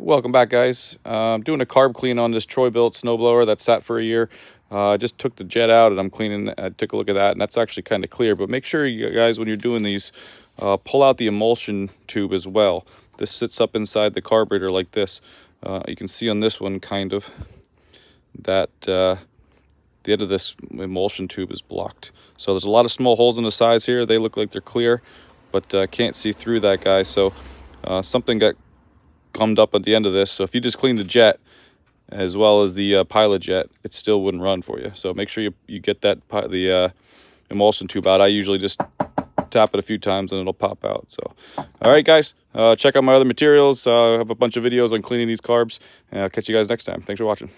Welcome back, guys. I'm doing a carb clean on this Troy-Bilt snowblower that sat for a year. I just took the jet out and I'm cleaning. I took a look at that and that's actually kind of clear. But make sure you guys, when you're doing these, pull out the emulsion tube as well. This sits up inside the carburetor like this. You can see on this one kind of that the end of this emulsion tube is blocked. So there's a lot of small holes in the sides here. They look like they're clear, but can't see through that, guys. So something got gummed up at the end of this. So if you just clean the jet as well as the pilot jet, it still wouldn't run for you. So make sure you get that the emulsion tube out. I usually just tap it a few times and it'll pop out. So all right, guys, check out my other materials. I have a bunch of videos on cleaning these carbs, and I'll catch you guys next time. Thanks for watching.